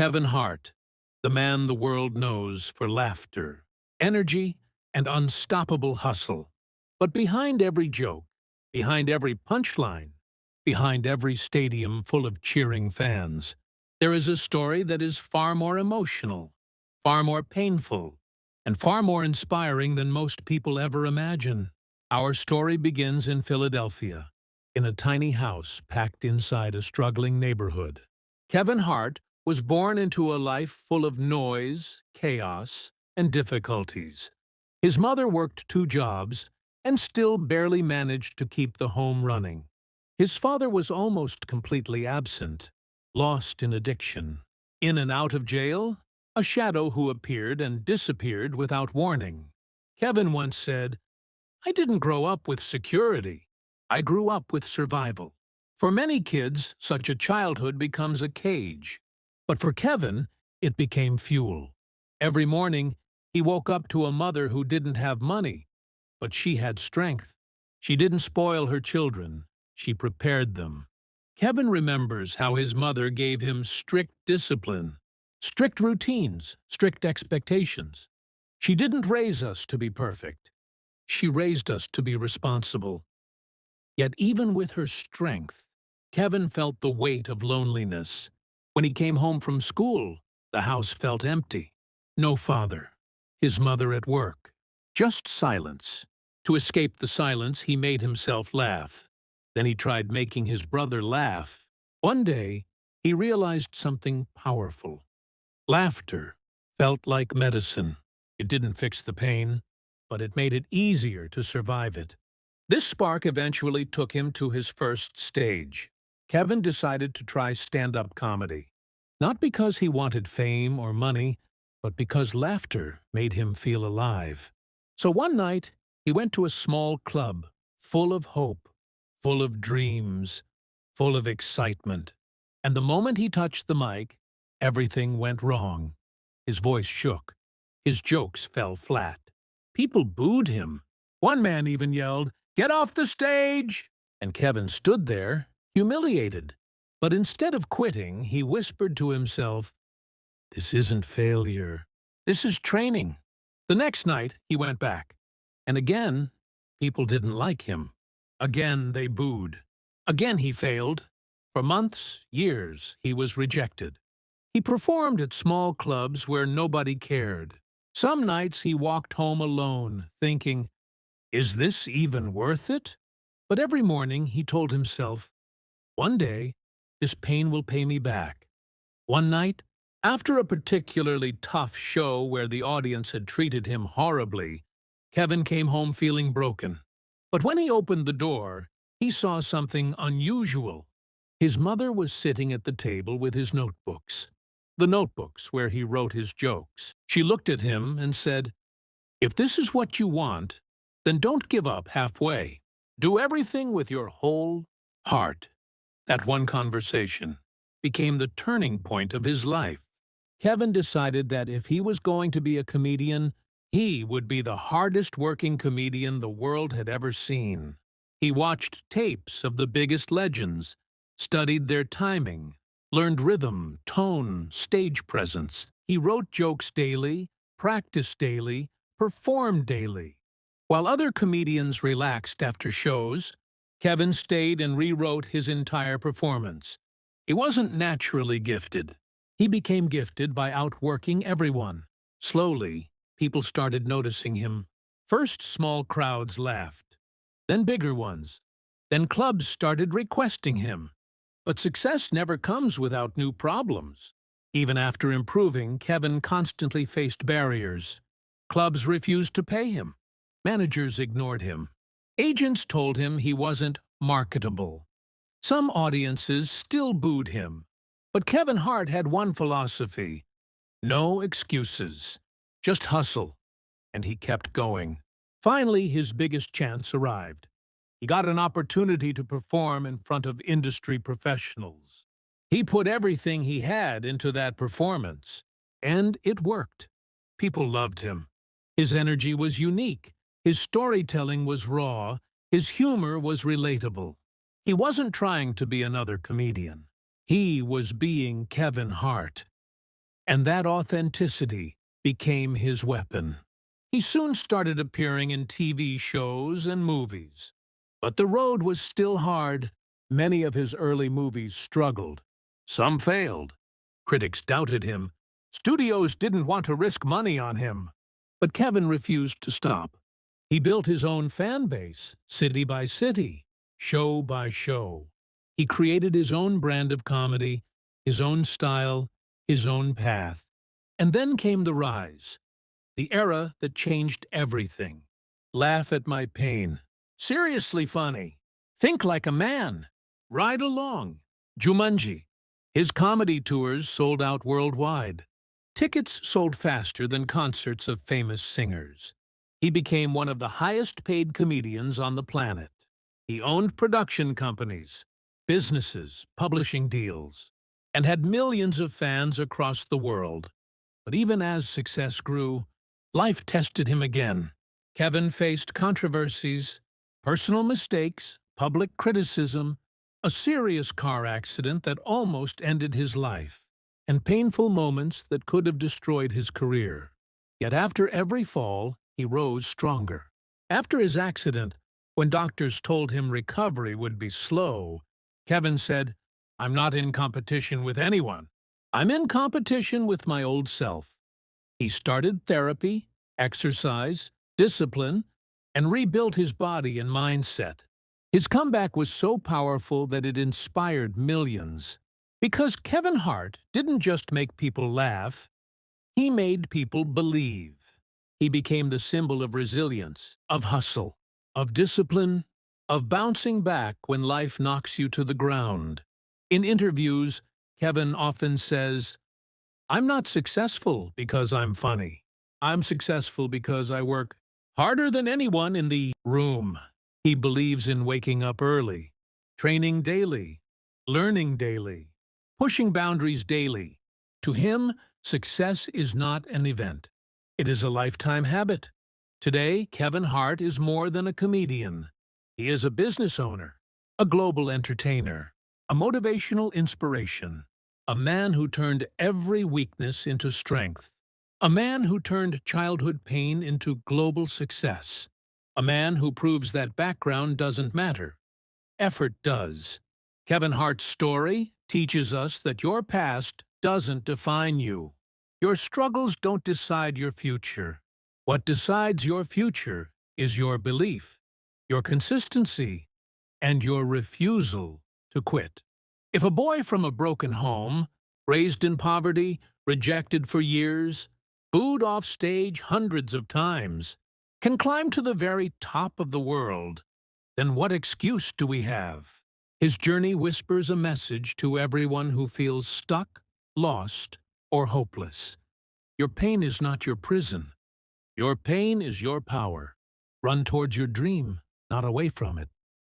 Kevin Hart, the man the world knows for laughter, energy, and unstoppable hustle. But behind every joke, behind every punchline, behind every stadium full of cheering fans, there is a story that is far more emotional, far more painful, and far more inspiring than most people ever imagine. Our story begins in Philadelphia, in a tiny house packed inside a struggling neighborhood. Kevin Hart was born into a life full of noise, chaos, and difficulties. His mother worked 2 jobs and still barely managed to keep the home running. His father was almost completely absent, lost in addiction. In and out of jail, a shadow who appeared and disappeared without warning. Kevin once said, "I didn't grow up with security. I grew up with survival." For many kids, such a childhood becomes a cage. But for Kevin, it became fuel. Every morning, he woke up to a mother who didn't have money, but she had strength. She didn't spoil her children. She prepared them. Kevin remembers how his mother gave him strict discipline, strict routines, strict expectations. She didn't raise us to be perfect. She raised us to be responsible. Yet even with her strength, Kevin felt the weight of loneliness. When he came home from school, the house felt empty. No father. His mother at work. Just silence. To escape the silence, he made himself laugh. Then he tried making his brother laugh. One day, he realized something powerful. Laughter felt like medicine. It didn't fix the pain, but it made it easier to survive it. This spark eventually took him to his first stage. Kevin decided to try stand-up comedy. Not because he wanted fame or money, but because laughter made him feel alive. So one night, he went to a small club, full of hope, full of dreams, full of excitement. And the moment he touched the mic, everything went wrong. His voice shook. His jokes fell flat. People booed him. One man even yelled, "Get off the stage!" And Kevin stood there, humiliated. But instead of quitting, he whispered to himself, "This isn't failure. This is training." The next night, he went back. And again, people didn't like him. Again, they booed. Again, he failed. For months, years, he was rejected. He performed at small clubs where nobody cared. Some nights he walked home alone, thinking, "Is this even worth it?" But every morning he told himself, "One day, this pain will pay me back." One night, after a particularly tough show where the audience had treated him horribly, Kevin came home feeling broken. But when he opened the door, he saw something unusual. His mother was sitting at the table with his notebooks, the notebooks where he wrote his jokes. She looked at him and said, "If this is what you want, then don't give up halfway. Do everything with your whole heart." That one conversation became the turning point of his life. Kevin decided that if he was going to be a comedian, he would be the hardest-working comedian the world had ever seen. He watched tapes of the biggest legends, studied their timing, learned rhythm, tone, stage presence. He wrote jokes daily, practiced daily, performed daily. While other comedians relaxed after shows, Kevin stayed and rewrote his entire performance. He wasn't naturally gifted. He became gifted by outworking everyone. Slowly, people started noticing him. First, small crowds laughed. Then bigger ones. Then clubs started requesting him. But success never comes without new problems. Even after improving, Kevin constantly faced barriers. Clubs refused to pay him. Managers ignored him. Agents told him he wasn't marketable. Some audiences still booed him. But Kevin Hart had one philosophy: no excuses, just hustle. And he kept going. Finally, his biggest chance arrived. He got an opportunity to perform in front of industry professionals. He put everything he had into that performance, and it worked. People loved him. His energy was unique. His storytelling was raw. His humor was relatable. He wasn't trying to be another comedian. He was being Kevin Hart. and that authenticity became his weapon. He soon started appearing in TV shows and movies. But the road was still hard. Many of his early movies struggled. Some failed. Critics doubted him. Studios didn't want to risk money on him. But Kevin refused to stop. He built his own fan base, city by city, show by show. He created his own brand of comedy, his own style, his own path. And then came the rise, the era that changed everything. Laugh at my pain. Seriously funny. Think like a man. Ride along. Jumanji. His comedy tours sold out worldwide. Tickets sold faster than concerts of famous singers. He became one of the highest-paid comedians on the planet. He owned production companies, businesses, publishing deals, and had millions of fans across the world. But even as success grew, life tested him again. Kevin faced controversies, personal mistakes, public criticism, a serious car accident that almost ended his life, and painful moments that could have destroyed his career. Yet after every fall, he rose stronger. After his accident, when doctors told him recovery would be slow, Kevin said, "I'm not in competition with anyone. I'm in competition with my old self." He started therapy, exercise, discipline, and rebuilt his body and mindset. His comeback was so powerful that it inspired millions. Because Kevin Hart didn't just make people laugh, he made people believe. He became the symbol of resilience, of hustle, of discipline, of bouncing back when life knocks you to the ground. In interviews, Kevin often says, "I'm not successful because I'm funny. I'm successful because I work harder than anyone in the room." He believes in waking up early, training daily, learning daily, pushing boundaries daily. To him, success is not an event. It is a lifetime habit. Today, Kevin Hart is more than a comedian. He is a business owner, a global entertainer, a motivational inspiration, a man who turned every weakness into strength, a man who turned childhood pain into global success, a man who proves that background doesn't matter. Effort does. Kevin Hart's story teaches us that your past doesn't define you. Your struggles don't decide your future. What decides your future is your belief, your consistency, and your refusal to quit. If a boy from a broken home, raised in poverty, rejected for years, booed off stage hundreds of times, can climb to the very top of the world, then what excuse do we have? His journey whispers a message to everyone who feels stuck, lost, or hopeless. Your pain is not your prison. Your pain is your power. Run towards your dream, not away from it.